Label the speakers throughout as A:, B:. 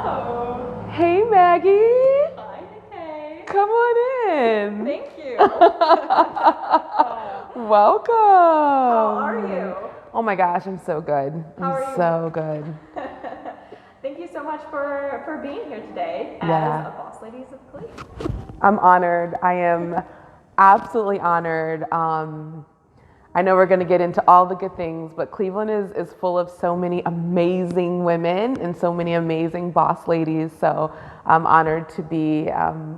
A: Hello.
B: Hey, Maggie.
A: Hi, Nikki.
B: Come on in.
A: Thank you.
B: Welcome.
A: How are you?
B: Oh my gosh, I'm so good.
A: How are you?
B: So good.
A: Thank you so much for being here today as
B: Yeah.
A: a Boss Ladies of CLE.
B: I'm honored. I am absolutely honored. I know we're going to get into all the good things, but Cleveland is full of so many amazing women and so many amazing boss ladies. So I'm honored to be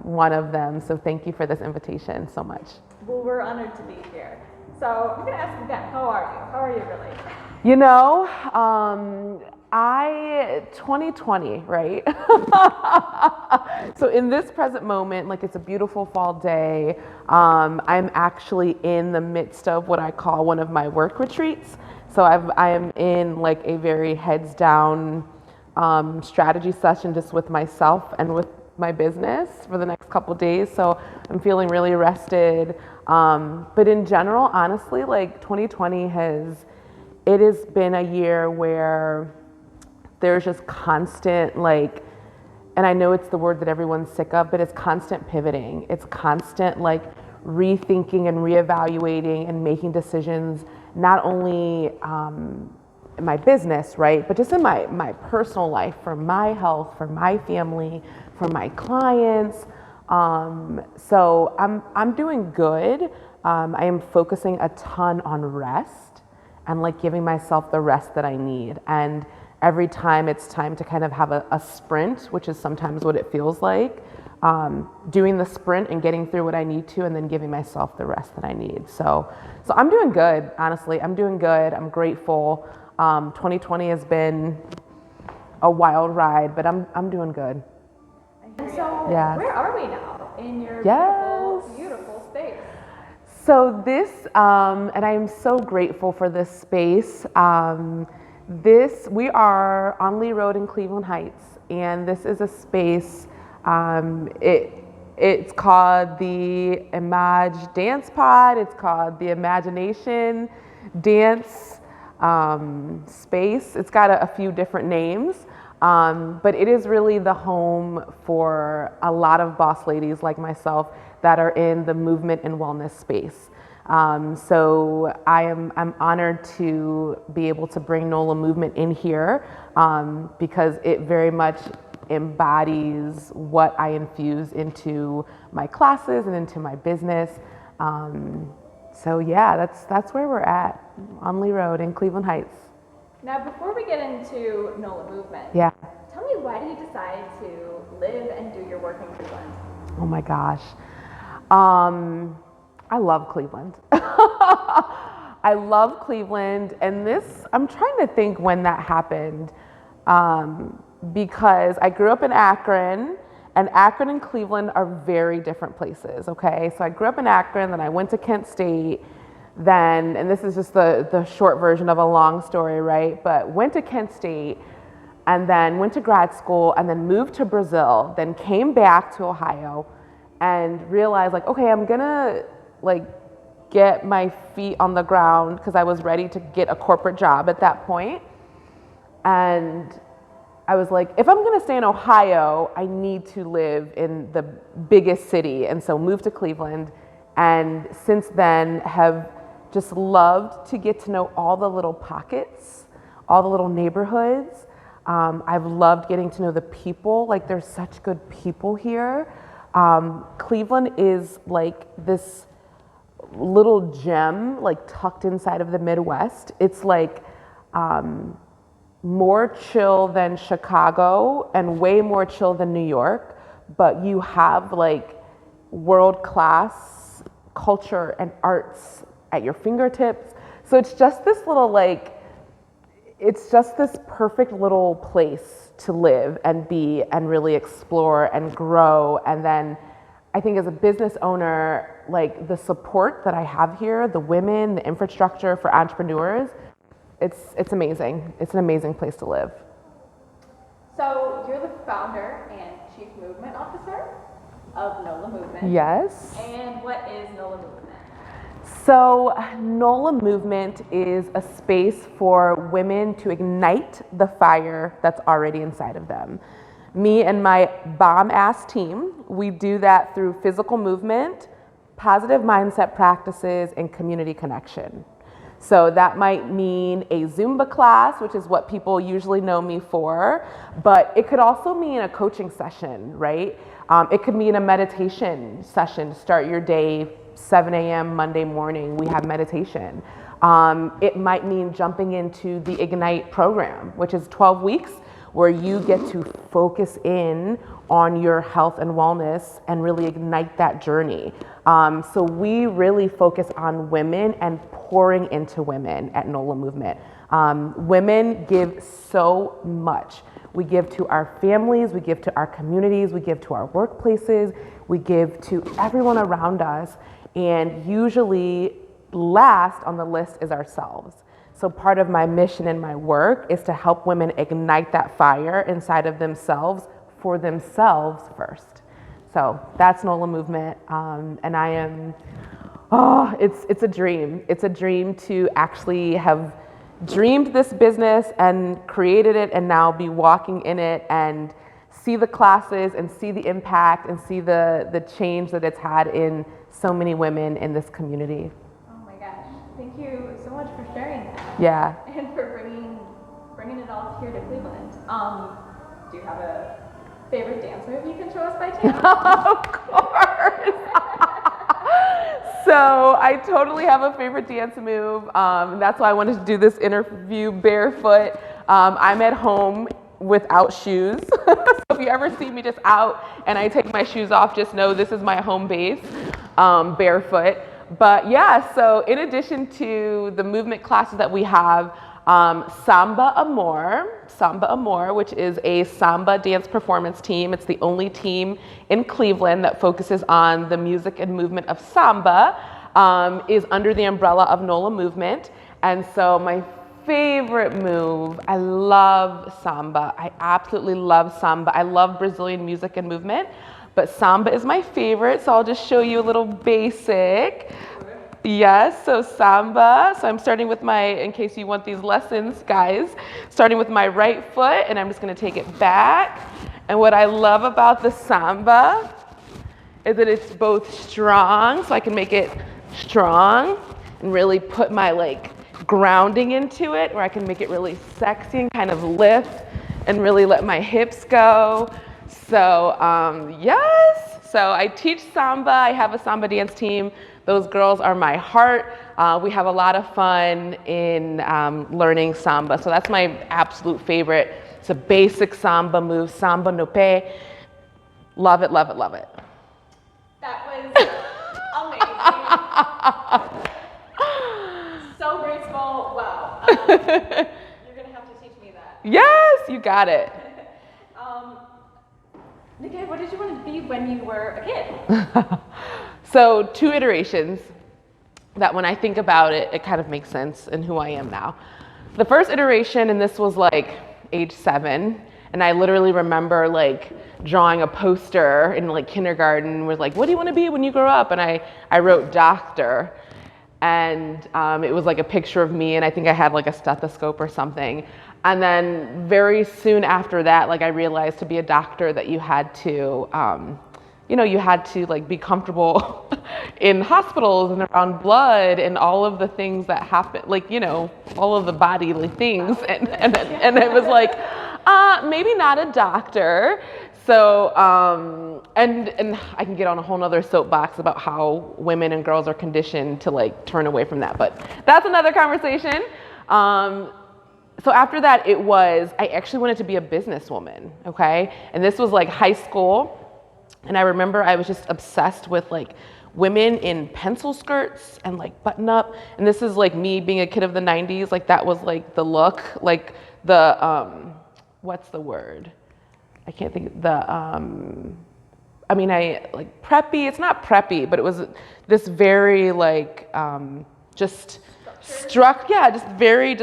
B: one of them. So thank you for this invitation so much.
A: Well, we're honored to be here. So I'm going to ask again, how are you? How are you really?
B: You know, 2020, right? So in this present moment, like it's a beautiful fall day, I'm actually in the midst of what I call one of my work retreats. So I am in like a very heads down strategy session just with myself and with my business for the next couple days. So I'm feeling really rested. But in general, honestly, like 2020 it has been a year where there's just constant like, and I know it's the word that everyone's sick of, but it's constant pivoting. It's constant like rethinking and reevaluating and making decisions, not only in my business, right, but just in my personal life, for my health, for my family, for my clients. So I'm doing good. I am focusing a ton on rest and like giving myself the rest that I need. And every time it's time to kind of have a sprint, which is sometimes what it feels like, doing the sprint and getting through what I need to and then giving myself the rest that I need. So I'm doing good, honestly. I'm doing good. I'm grateful. 2020 has been a wild ride, but I'm doing good.
A: And so
B: Yes.
A: where are we now in your
B: Yes.
A: beautiful space?
B: So this, and I am so grateful for this space. We are on Lee Road in Cleveland Heights, and this is a space, it's called the Image Dance Pod, it's called the Imagination Dance Space. It's got a few different names, but it is really the home for a lot of boss ladies like myself that are in the movement and wellness space. So I'm honored to be able to bring Nola Movement in here because it very much embodies what I infuse into my classes and into my business. So yeah, that's where we're at on Lee Road in Cleveland Heights.
A: Now, before we get into Nola Movement,
B: Yeah.
A: tell me, why did you decide to live and do your work in Cleveland?
B: Oh my gosh. I love Cleveland. I love Cleveland, and I'm trying to think when that happened, because I grew up in Akron, and Akron and Cleveland are very different places, okay? So I grew up in Akron, then I went to Kent State, then, and this is just the short version of a long story, right? But went to Kent State, and then went to grad school, and then moved to Brazil, then came back to Ohio, and realized like, okay, I'm gonna like get my feet on the ground because I was ready to get a corporate job at that point. And I was like, if I'm gonna stay in Ohio, I need to live in the biggest city. And so moved to Cleveland, and since then have just loved to get to know all the little pockets, all the little neighborhoods. I've loved getting to know the people. Like, there's such good people here. Cleveland is like this little gem, like tucked inside of the Midwest. It's like more chill than Chicago and way more chill than New York, but you have like world-class culture and arts at your fingertips. So it's just this little it's just this perfect little place to live and be and really explore and grow. And then I think as a business owner, like the support that I have here, the women, the infrastructure for entrepreneurs, it's amazing. It's an amazing place to live.
A: So you're the founder and chief movement officer of Nola Movement.
B: Yes.
A: And what is Nola Movement?
B: So Nola Movement is a space for women to ignite the fire that's already inside of them. Me and my bomb-ass team, we do that through physical movement, positive mindset practices, and community connection. So that might mean a Zumba class, which is what people usually know me for, but it could also mean a coaching session, right? It could mean a meditation session to start your day, 7 a.m. Monday morning, we have meditation. It might mean jumping into the Ignite program, which is 12 weeks, where you get to focus in on your health and wellness and really ignite that journey. So we really focus on women and pouring into women at Nola Movement. Women give so much. We give to our families, we give to our communities, we give to our workplaces, we give to everyone around us, and usually last on the list is ourselves. So part of my mission and my work is to help women ignite that fire inside of themselves for themselves first. So that's Nola Movement, and I am, it's a dream. It's a dream to actually have dreamed this business and created it and now be walking in it and see the classes and see the impact and see the change that it's had in so many women in this community.
A: Oh my gosh, thank you so much for sharing that.
B: Yeah.
A: And for bringing it all here to Cleveland. Do you have a favorite dance move you can show us by chance?
B: Of course. So I totally have a favorite dance move. And that's why I wanted to do this interview barefoot. I'm at home without shoes. So if you ever see me just out and I take my shoes off, just know this is my home base, barefoot. But yeah, so in addition to the movement classes that we have, Samba Amor, which is a samba dance performance team. It's the only team in Cleveland that focuses on the music and movement of samba, is under the umbrella of Nola Movement. And so my favorite move, I love samba. I absolutely love samba. I love Brazilian music and movement, but samba is my favorite. So I'll just show you a little basic. Yes, so samba. So I'm starting with in case you want these lessons, guys, starting with my right foot, and I'm just gonna take it back. And what I love about the samba is that it's both strong, so I can make it strong and really put my grounding into it, or I can make it really sexy and kind of lift and really let my hips go. So yes, so I teach samba. I have a samba dance team. Those girls are my heart. We have a lot of fun in learning samba. So that's my absolute favorite. It's a basic samba move, samba no pé. Love it, love it, love it.
A: That was amazing. So graceful. Wow. You're gonna have to teach me that.
B: Yes, you got it.
A: Nikki, what did you want to be when you were a kid?
B: So 2 iterations that when I think about it, it kind of makes sense in who I am now. The first iteration, and this was age 7, and I literally remember drawing a poster in kindergarten, was what do you want to be when you grow up? And I wrote doctor, and it was a picture of me, and I think I had a stethoscope or something. And then very soon after that, I realized to be a doctor that you had to, you had to be comfortable in hospitals and around blood and all of the things that happen, all of the bodily things. And I was maybe not a doctor. So, and I can get on a whole nother soapbox about how women and girls are conditioned to turn away from that, but that's another conversation. So after that, I actually wanted to be a businesswoman, okay? And this was high school. And I remember I was just obsessed with women in pencil skirts and button up. And this is me being a kid of the 90s, that was the look, what's the word? I can't think, preppy, it's not preppy, but it was this very just very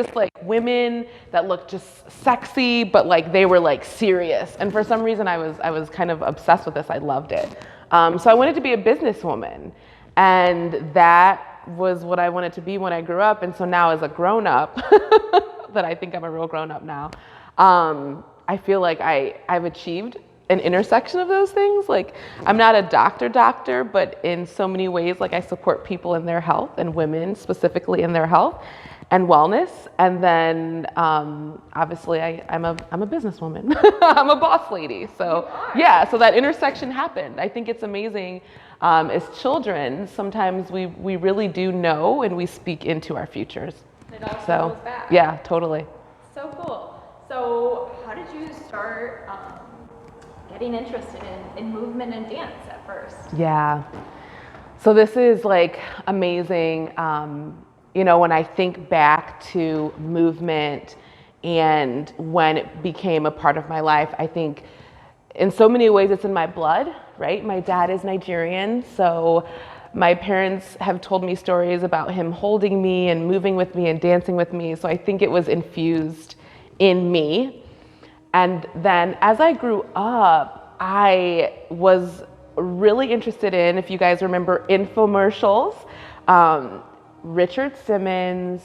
B: women that looked just sexy, but they were serious. And for some reason I was kind of obsessed with this. I loved it. So I wanted to be a businesswoman, and that was what I wanted to be when I grew up. And so now as a grown up, that I think I'm a real grown up now, I feel like I've achieved an intersection of those things. Like, I'm not a doctor, but in so many ways, like, I support people in their health, and women specifically in their health and wellness. And then obviously I'm a businesswoman. I'm a boss lady. So yeah, so that intersection happened. I think it's amazing. As children, sometimes we really do know, and we speak into our futures.
A: It all
B: So
A: goes back.
B: yeah, totally.
A: So cool. So how did you start getting interested in movement and dance at first?
B: Yeah. So this is like amazing. You know, when I think back to movement and when it became a part of my life, I think in so many ways it's in my blood, right? My dad is Nigerian, so my parents have told me stories about him holding me and moving with me and dancing with me. So I think it was infused in me. And then as I grew up, I was really interested in, if you guys remember, infomercials, Richard Simmons,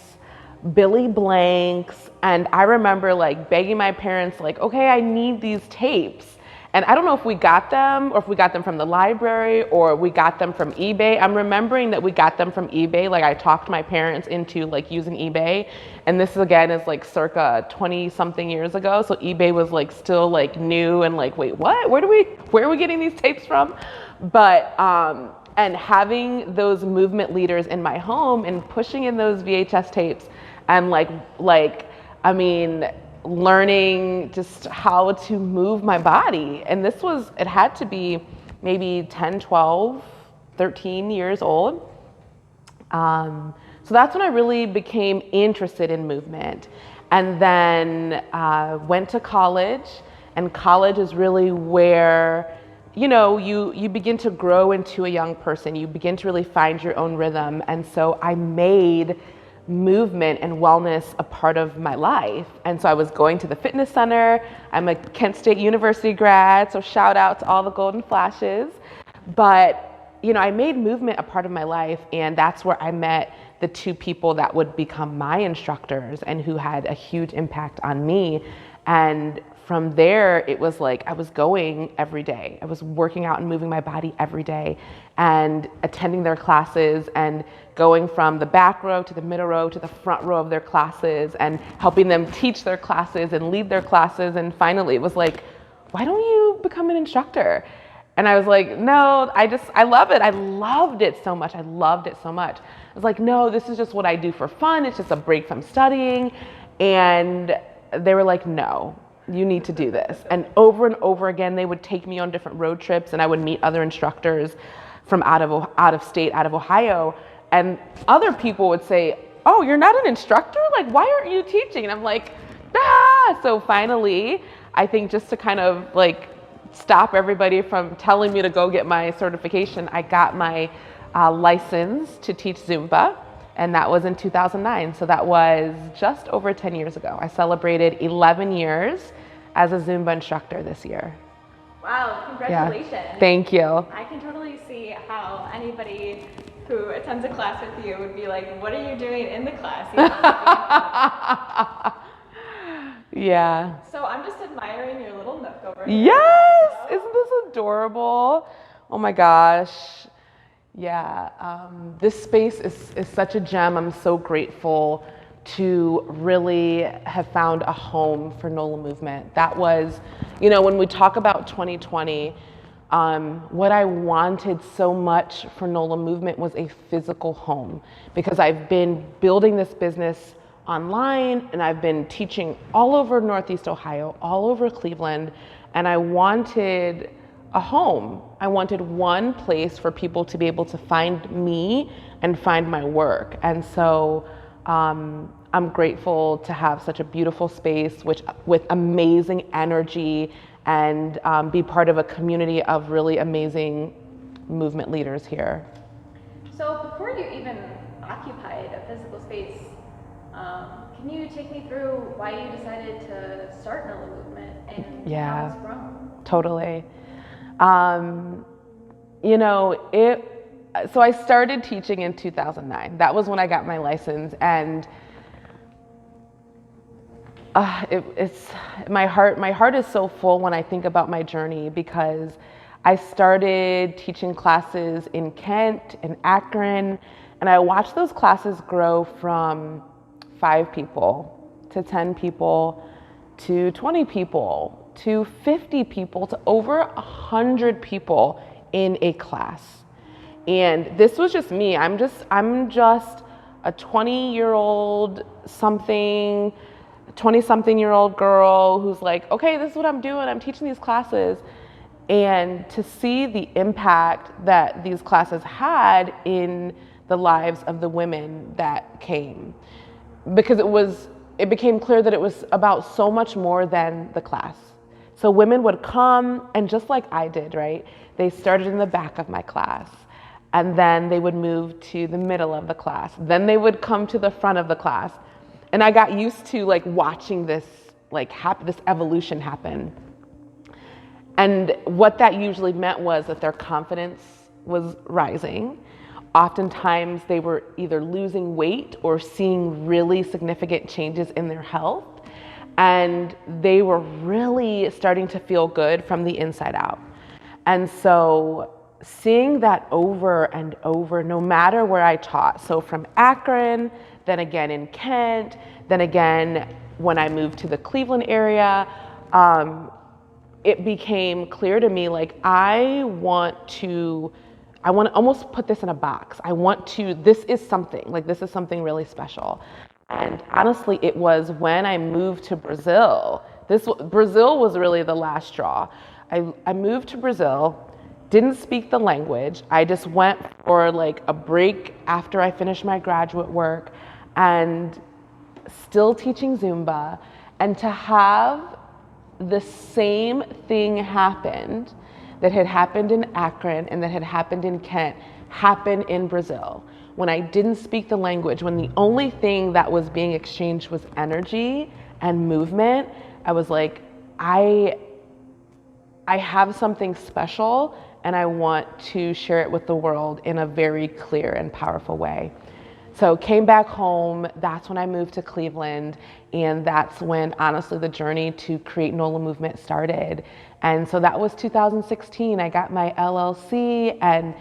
B: Billy Blanks, and I remember like begging my parents, like, okay, I need these tapes. And I don't know if we got them or if we got them from the library or we got them from eBay. I'm remembering that we got them from eBay. Like, I talked my parents into like using eBay. And this again is like circa 20 something years ago. So eBay was like still like new and like, wait, what? Where are we getting these tapes from? But, and having those movement leaders in my home and pushing in those VHS tapes and I mean, learning just how to move my body. And it had to be maybe 10, 12, 13 years old. So that's when I really became interested in movement. And then went to college, and college is really where, you know, you begin to grow into a young person. You begin to really find your own rhythm. And so I made movement and wellness a part of my life. And so I was going to the fitness center. I'm a Kent State University grad, so shout out to all the golden flashes. But, you know, I made movement a part of my life, and that's where I met the two people that would become my instructors and who had a huge impact on me. And from there, it was like I was going every day. I was working out and moving my body every day and attending their classes and going from the back row to the middle row to the front row of their classes and helping them teach their classes and lead their classes. And finally, it was like, why don't you become an instructor? And I was like, no, I love it. I loved it so much. I was like, no, this is just what I do for fun. It's just a break from studying. And they were like, no, you need to do this. And over again, they would take me on different road trips, and I would meet other instructors from out of state, out of Ohio. And other people would say, oh, you're not an instructor? Like, why aren't you teaching? And I'm like, ah. So finally, I think just to kind of like stop everybody from telling me to go get my certification, I got my license to teach Zumba. And that was in 2009. So that was just over 10 years ago. I celebrated 11 years as a Zumba instructor this year.
A: Wow, congratulations.
B: Yeah. Thank you.
A: I can totally see how anybody who attends a class with you would be like, what are you doing in the class? You know,
B: yeah.
A: So I'm just admiring your little nook over here.
B: Yes! Isn't this adorable? Oh my gosh. Yeah, this space is such a gem. I'm so grateful to really have found a home for Nola Movement. That was, you know, when we talk about 2020, what I wanted so much for Nola Movement was a physical home, because I've been building this business online and I've been teaching all over Northeast Ohio, all over Cleveland, and I wanted a home. I wanted one place for people to be able to find me and find my work. And so I'm grateful to have such a beautiful space with amazing energy and be part of a community of really amazing movement leaders here.
A: So before you even occupied a physical space, can you take me through why you decided to start Nola Movement and how it's grown?
B: Totally. You know, so I started teaching in 2009. That was when I got my license. And It's my heart is so full when I think about my journey, because I started teaching classes in Kent and Akron, and I watched those classes grow from 5 people to 10 people to 20 people to 50 people to over 100 people in a class. And this was just me. I'm just a 20-year-old something, 20-something-year-old girl who's like, okay, this is what I'm doing. I'm teaching these classes. And to see the impact that these classes had in the lives of the women that came, because it became clear that it was about so much more than the class. So women would come, and just like I did, right? They started in the back of my class, and then they would move to the middle of the class. Then they would come to the front of the class. And I got used to like watching this this evolution happen. And what that usually meant was that their confidence was rising. Oftentimes they were either losing weight or seeing really significant changes in their health. And they were really starting to feel good from the inside out. And so seeing that over and over, no matter where I taught, so from Akron, then again in Kent, then again when I moved to the Cleveland area, it became clear to me, like, I want to almost put this in a box. This is something really special. And honestly, it was when I moved to Brazil. Brazil was really the last straw. I moved to Brazil, didn't speak the language. I just went for like a break after I finished my graduate work, and still teaching Zumba, and to have the same thing happened that had happened in Akron and that had happened in Kent happen in Brazil. When I didn't speak the language, when the only thing that was being exchanged was energy and movement, I was like, I have something special, and I want to share it with the world in a very clear and powerful way. So came back home, that's when I moved to Cleveland, and that's when honestly the journey to create Nola Movement started. And so that was 2016. I got my LLC and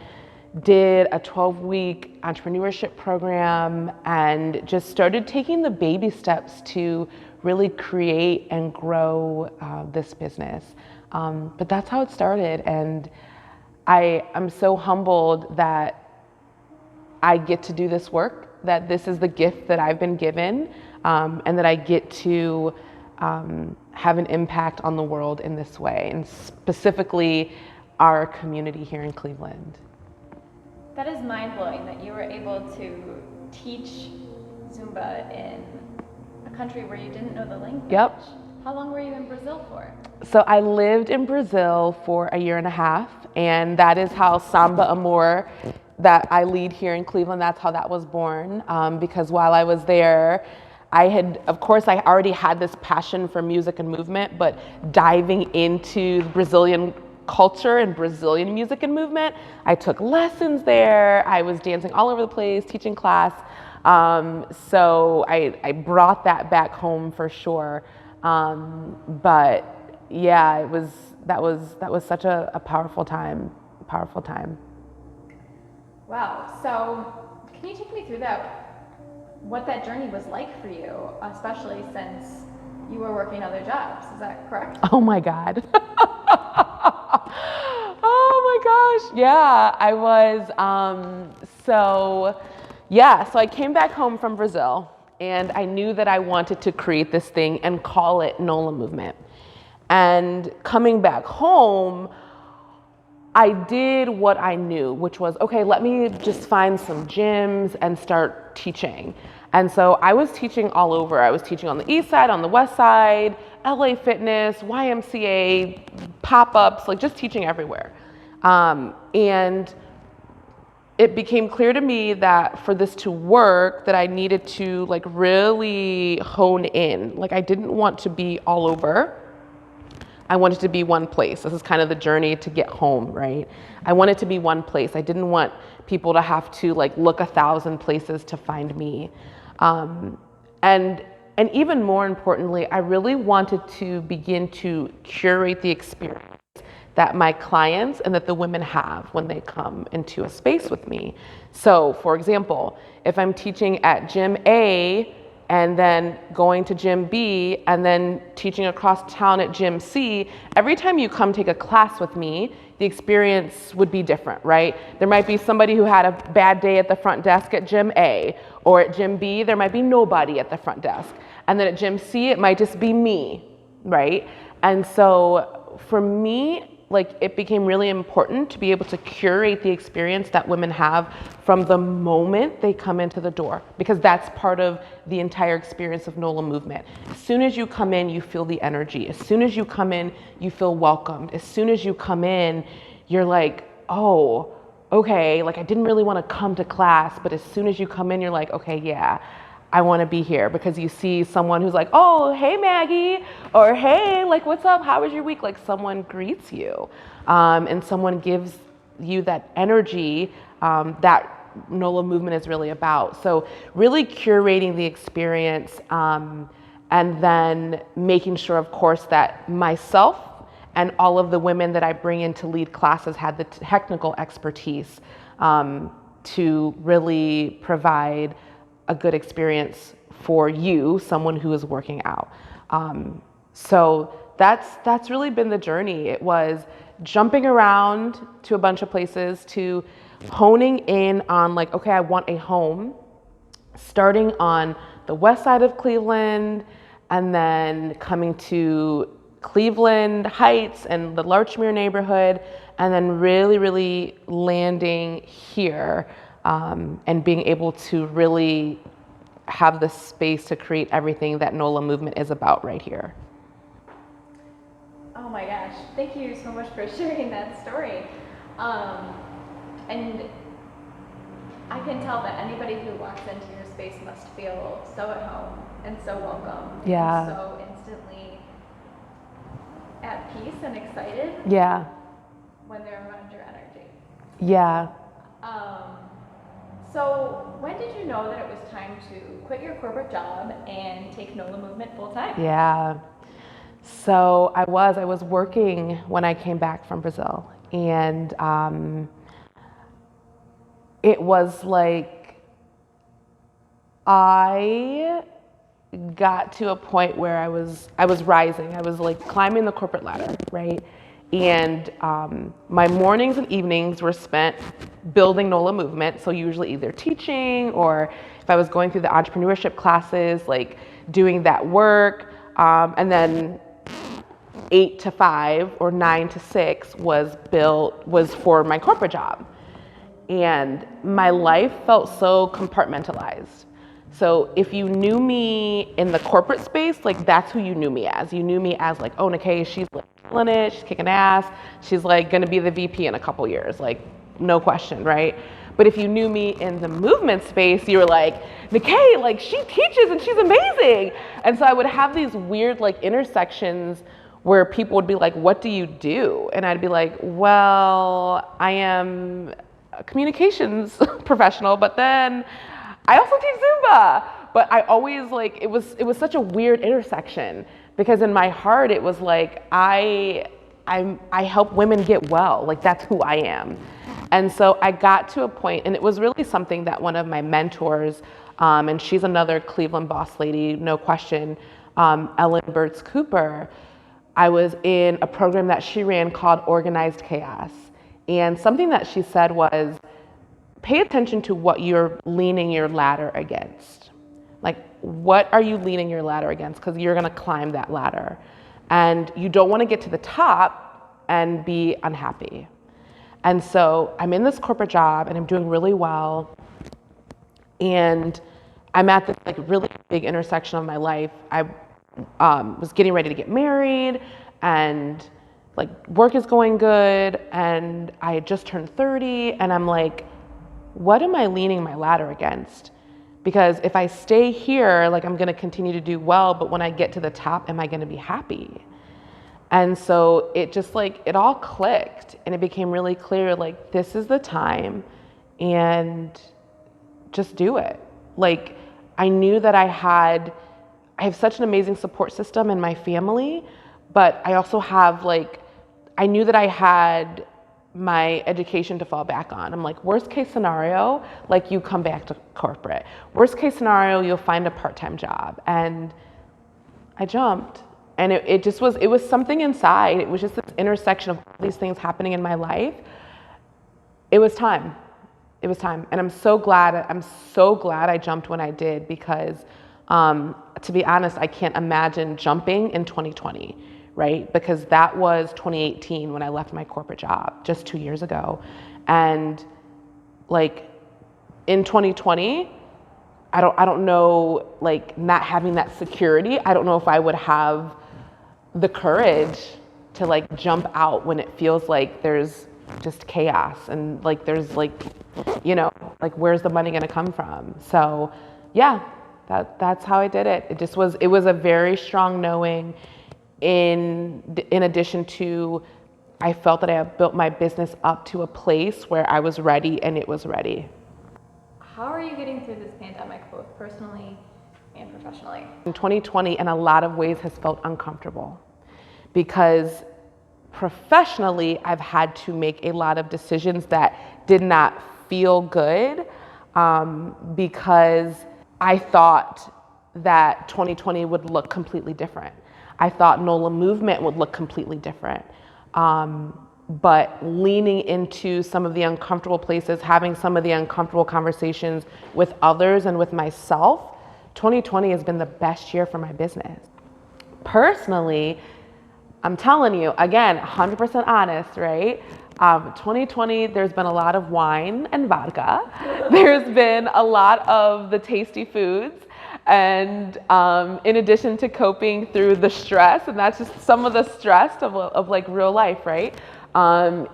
B: did a 12-week entrepreneurship program and just started taking the baby steps to really create and grow this business. But that's how it started, and I'm so humbled that I get to do this work, that this is the gift that I've been given, and that I get to have an impact on the world in this way, and specifically our community here in Cleveland.
A: That is mind-blowing that you were able to teach Zumba in a country where you didn't know the language.
B: Yep.
A: How long were you in Brazil for?
B: So I lived in Brazil for a year and a half, and that is how Samba Amor, that I lead here in Cleveland, that's how that was born. Because while I was there, I already had this passion for music and movement, but diving into Brazilian culture and Brazilian music and movement, I took lessons there. I was dancing all over the place, teaching class. So I brought that back home for sure. But yeah, that was such a powerful time.
A: Wow. So can you take me through what that journey was like for you, especially since you were working other jobs? Is that correct?
B: Oh my God. Oh my gosh. Yeah, I was. So I came back home from Brazil, and I knew that I wanted to create this thing and call it Nola Movement. And coming back home, I did what I knew, which was, okay, let me just find some gyms and start teaching. And so I was teaching all over. I was teaching on the east side, on the west side, LA Fitness, YMCA, pop-ups, like just teaching everywhere. And it became clear to me that for this to work, that I needed to like really hone in. Like I didn't want to be all over. I wanted to be one place. This is kind of the journey to get home, right? I wanted to be one place. I didn't want people to have to like look 1,000 places to find me. And And even more importantly, I really wanted to begin to curate the experience that my clients and that the women have when they come into a space with me. So for example, if I'm teaching at gym A and then going to gym B and then teaching across town at gym C, every time you come take a class with me, the experience would be different, right? There might be somebody who had a bad day at the front desk at gym A, or at gym B, there might be nobody at the front desk. And then at gym C, it might just be me, right? And so for me, like, it became really important to be able to curate the experience that women have from the moment they come into the door, because that's part of the entire experience of Nola Movement. As soon as you come in, you feel the energy. As soon as you come in, you feel welcomed. As soon as you come in, you're like, oh, okay, like I didn't really want to come to class, but as soon as you come in, you're like, okay, yeah, I want to be here, because you see someone who's like, oh, hey, Maggie, or hey, like, what's up? How was your week? Like, someone greets you, and someone gives you that energy that Nola Movement is really about. So really curating the experience, and then making sure, of course, that myself and all of the women that I bring in to lead classes had the technical expertise to really provide a good experience for you, someone who is working out. So that's really been the journey. It was jumping around to a bunch of places, to honing in on like, okay, I want a home, starting on the west side of Cleveland, and then coming to Cleveland Heights and the Larchmere neighborhood, and then really landing here, and being able to really have the space to create everything that Nola Movement is about right here.
A: Oh my gosh, thank you so much for sharing that story. And I can tell that anybody who walks into your space must feel so at home and so welcome.
B: Yeah.
A: And so instantly at peace and excited.
B: Yeah.
A: When they're around your energy.
B: Yeah.
A: So when did you know that it was time to quit your corporate job and take Nola Movement full time?
B: Yeah. So I was working when I came back from Brazil, and it was like I got to a point where I was rising. I was like climbing the corporate ladder, right? And my mornings and evenings were spent building Nola Movement. So usually either teaching, or if I was going through the entrepreneurship classes, like doing that work. And then 8 to 5 or 9 to 6 was for my corporate job. And my life felt so compartmentalized. So if you knew me in the corporate space, like that's who you knew me as. You knew me as like, oh, Nikkei, she's like killing it, she's kicking ass, she's like gonna be the VP in a couple years, like no question, right? But if you knew me in the movement space, you were like, Nikkei, like she teaches and she's amazing. And so I would have these weird like intersections where people would be like, what do you do? And I'd be like, well, I am a communications professional, but then I also teach Zumba. But I always like, it was such a weird intersection, because in my heart it was like, I help women get well, like that's who I am. And so I got to a point, and it was really something that one of my mentors, and she's another Cleveland boss lady, no question, Ellen Burtz Cooper, I was in a program that she ran called Organized Chaos. And something that she said was, pay attention to what you're leaning your ladder against. Like, what are you leaning your ladder against? Because you're gonna climb that ladder. And you don't wanna get to the top and be unhappy. And so I'm in this corporate job and I'm doing really well. And I'm at this like really big intersection of my life. I was getting ready to get married, and like work is going good, and I had just turned 30, and I'm like, what am I leaning my ladder against? Because if I stay here, like I'm gonna continue to do well, but when I get to the top, am I gonna be happy? And so it just like, it all clicked, and it became really clear, like this is the time, and just do it. Like I knew that I I have such an amazing support system in my family, but I also have I knew that I had my education to fall back on. I'm like, worst case scenario, you come back to corporate. Worst case scenario, you'll find a part-time job. And I jumped. And it was something inside. It was just this intersection of all these things happening in my life. It was time. It was time. And I'm so glad I jumped when I did, because to be honest, I can't imagine jumping in 2020, right? Because that was 2018 when I left my corporate job, just 2 years ago. And in 2020, I don't know, not having that security, I don't know if I would have the courage to jump out when it feels like there's just chaos and there's where's the money going to come from? So yeah, that's how I did it. It was a very strong knowing, in addition to, I felt that I had built my business up to a place where I was ready, and it was ready.
A: How are you getting through this pandemic, both personally and professionally?
B: In 2020, in a lot of ways, has felt uncomfortable, because professionally, I've had to make a lot of decisions that did not feel good, because I thought that 2020 would look completely different. I thought Nola Movement would look completely different. But leaning into some of the uncomfortable places, having some of the uncomfortable conversations with others and with myself, 2020 has been the best year for my business. Personally, I'm telling you, again, 100% honest, right? 2020, there's been a lot of wine and vodka. There's been a lot of the tasty foods. And in addition to coping through the stress, and that's just some of the stress of real life, right?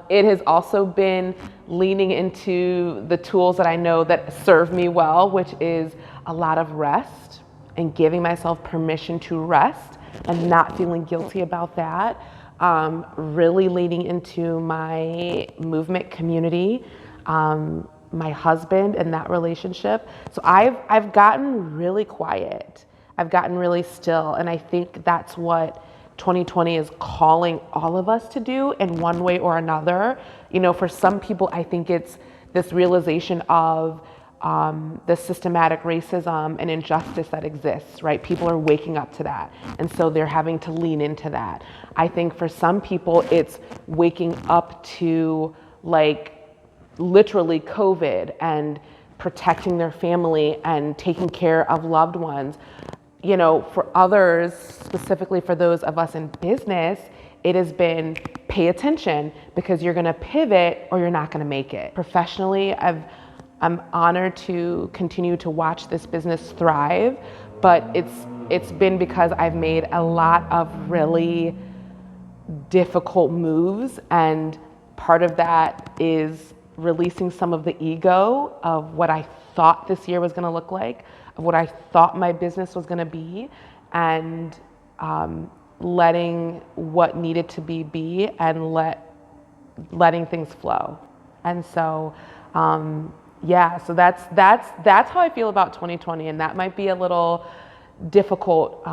B: It has also been leaning into the tools that I know that serve me well, which is a lot of rest and giving myself permission to rest and not feeling guilty about that. Really leaning into my movement community, my husband and that relationship. So I've gotten really quiet. I've gotten really still. And I think that's what 2020 is calling all of us to do in one way or another. For some people, I think it's this realization of the systematic racism and injustice that exists, right? People are waking up to that. And so they're having to lean into that. I think for some people, it's waking up to literally COVID and protecting their family and taking care of loved ones. For others, specifically for those of us in business, it has been pay attention, because you're going to pivot or you're not going to make it. Professionally, I'm honored to continue to watch this business thrive, but it's been because I've made a lot of really difficult moves, and part of that is releasing some of the ego of what I thought this year was going to look like, of what I thought my business was going to be, and letting what needed to be and letting things flow. And so so that's how I feel about 2020, and that might be a little difficult,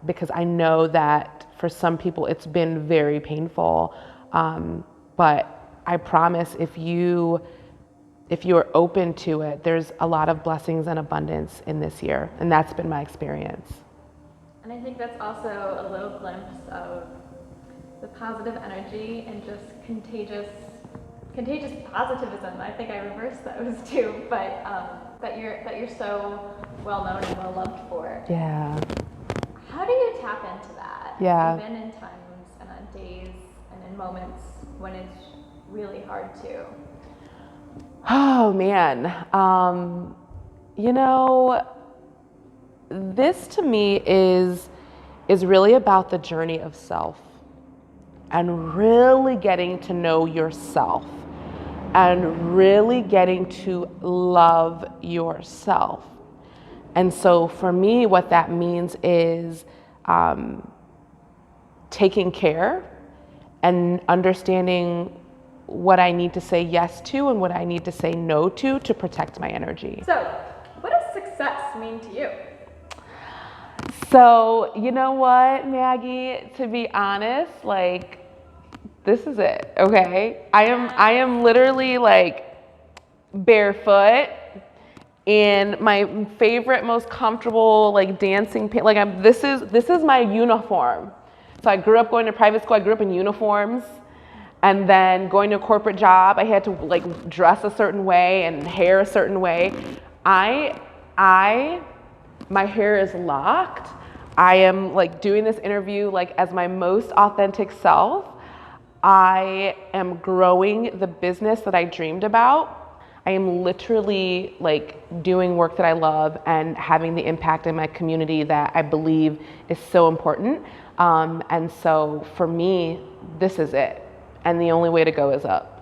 B: because I know that for some people it's been very painful, but I promise if you are open to it, there's a lot of blessings and abundance in this year, and that's been my experience.
A: And I think that's also a little glimpse of the positive energy and just contagious positivism. I think I reversed those too, but that you're so well known and well loved for.
B: Yeah.
A: How do you tap into that?
B: Yeah.
A: Even in times and on days and in moments when it's really hard to.
B: Oh man, this to me is really about the journey of self, and really getting to know yourself, and really getting to love yourself. And so for me, what that means is taking care and understanding what I need to say yes to and what I need to say no to protect my energy.
A: So, what does success mean to you?
B: So, you know what, Maggie, to be honest, like, this is it, okay? I am literally like barefoot in my favorite, most comfortable, like dancing pants. Like this is my uniform. So I grew up going to private school. I grew up in uniforms, and then going to a corporate job, I had to like dress a certain way and hair a certain way. My hair is locked. I am like doing this interview like as my most authentic self. I am growing the business that I dreamed about. I am literally like doing work that I love and having the impact in my community that I believe is so important. And so for me, this is it. And the only way to go is up.